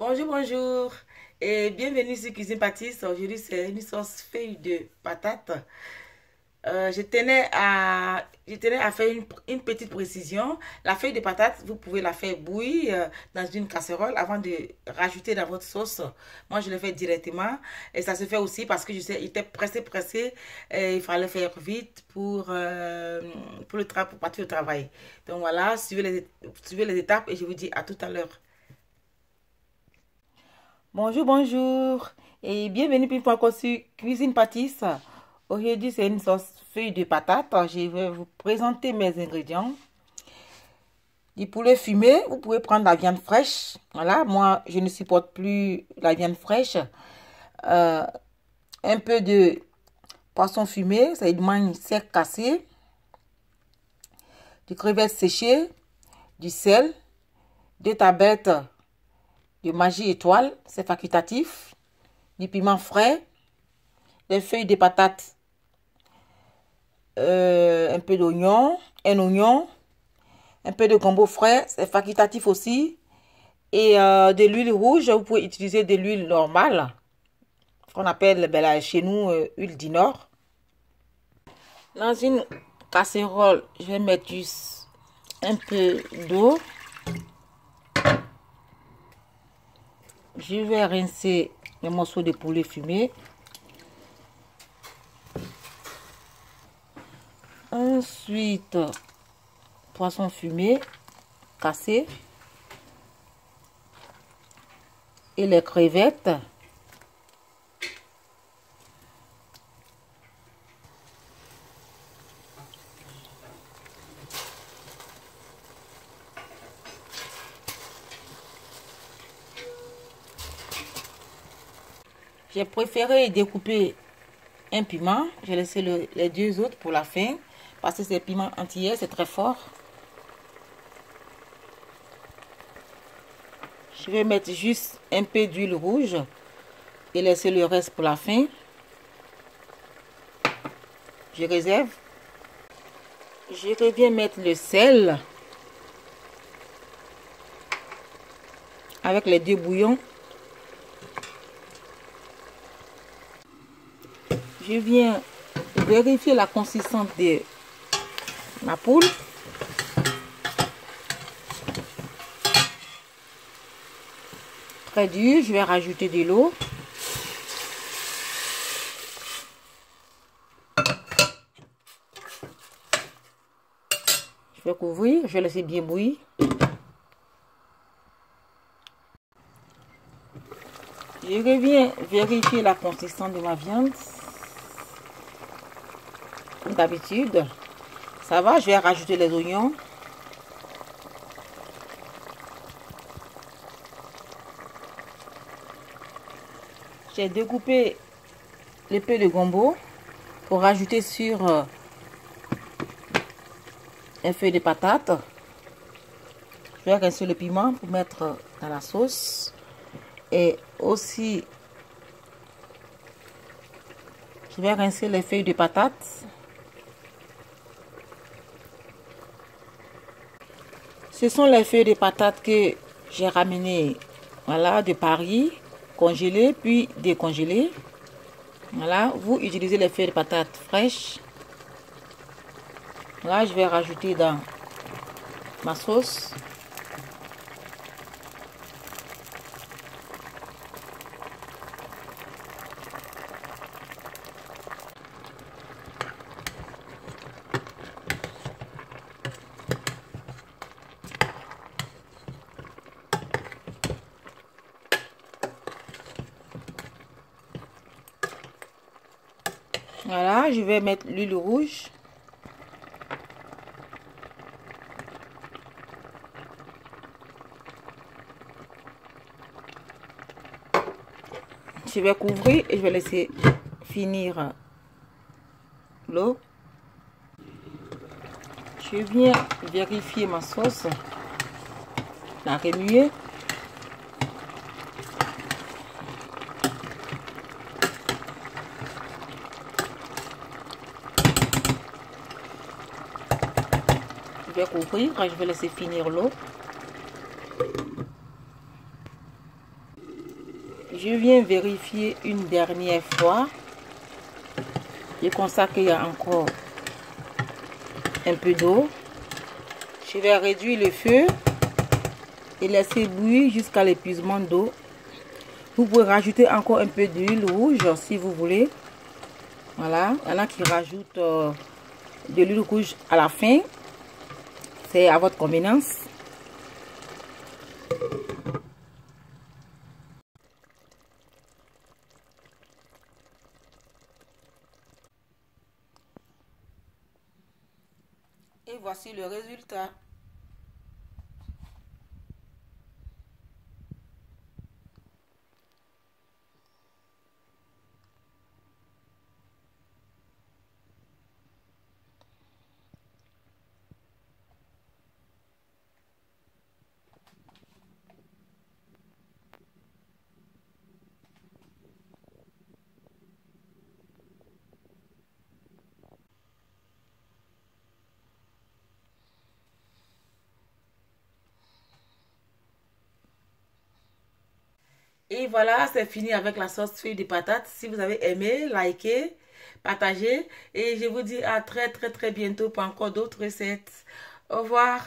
Bonjour, bonjour et bienvenue sur Cuisine Pâtisse. Aujourd'hui, c'est une sauce feuille de patate. Je tenais à faire une petite précision. La feuille de patate, vous pouvez la faire bouillir dans une casserole avant de rajouter dans votre sauce. Moi, je le fais directement et ça se fait aussi parce que je sais, il était pressé et il fallait faire vite pour partir au travail. Donc voilà, suivez les étapes et je vous dis à tout à l'heure. Bonjour, bonjour et bienvenue une fois encore sur Cuisine Pâtisse. Aujourd'hui, c'est une sauce feuille de patate. Je vais vous présenter mes ingrédients. Du poulet fumé, vous pouvez prendre la viande fraîche. Voilà, moi, je ne supporte plus la viande fraîche. Euh, un peu de poisson fumé, c'est du mangue sec cassé, du crevette séchée, du sel, deux tablettes de magie étoile, c'est facultatif, du piment frais, des feuilles de patates, un peu d'oignon, un oignon, un peu de gombo frais, c'est facultatif aussi, et de l'huile rouge. Vous pouvez utiliser de l'huile normale, ce qu'on appelle là, chez nous huile du Nord. Dans une casserole, je vais mettre juste un peu d'eau. Je vais rincer les morceaux de poulet fumé. Ensuite, poisson fumé cassé et les crevettes. J'ai préféré découper un piment. J'ai laissé les deux autres pour la fin parce que c'est piment entier, c'est très fort. Je vais mettre juste un peu d'huile rouge et laisser le reste pour la fin. Je réserve. Je reviens mettre le sel avec les deux bouillons. Je viens vérifier la consistance de ma poule. Très dur, je vais rajouter de l'eau. Je vais couvrir, je vais laisser bien bouillir. Je reviens vérifier la consistance de ma viande. Comme d'habitude, ça va, je vais rajouter les oignons. J'ai découpé les peu de gombo pour rajouter sur un feuille de patate. Je vais rincer le piment pour mettre dans la sauce. Et aussi, je vais rincer les feuilles de patate. Ce sont les feuilles de patates que j'ai ramenées, voilà, de Paris, congelées puis décongelées. Voilà, vous utilisez les feuilles de patates fraîches. Là, je vais rajouter dans ma sauce. Voilà, je vais mettre l'huile rouge. Je vais couvrir et je vais laisser finir l'eau. Je viens vérifier ma sauce, la remuer. Je vais couvrir et je vais laisser finir l'eau. Je viens vérifier une dernière fois. Je constate qu'il y a encore un peu d'eau. Je vais réduire le feu et laisser bouillir jusqu'à l'épuisement d'eau. Vous pouvez rajouter encore un peu d'huile rouge si vous voulez. Voilà, il y en a qui rajoutent de l'huile rouge à la fin. C'est à votre convenance. Et voici le résultat. Et voilà, c'est fini avec la sauce feuille de patate. Si vous avez aimé, likez, partagez. Et je vous dis à très bientôt pour encore d'autres recettes. Au revoir.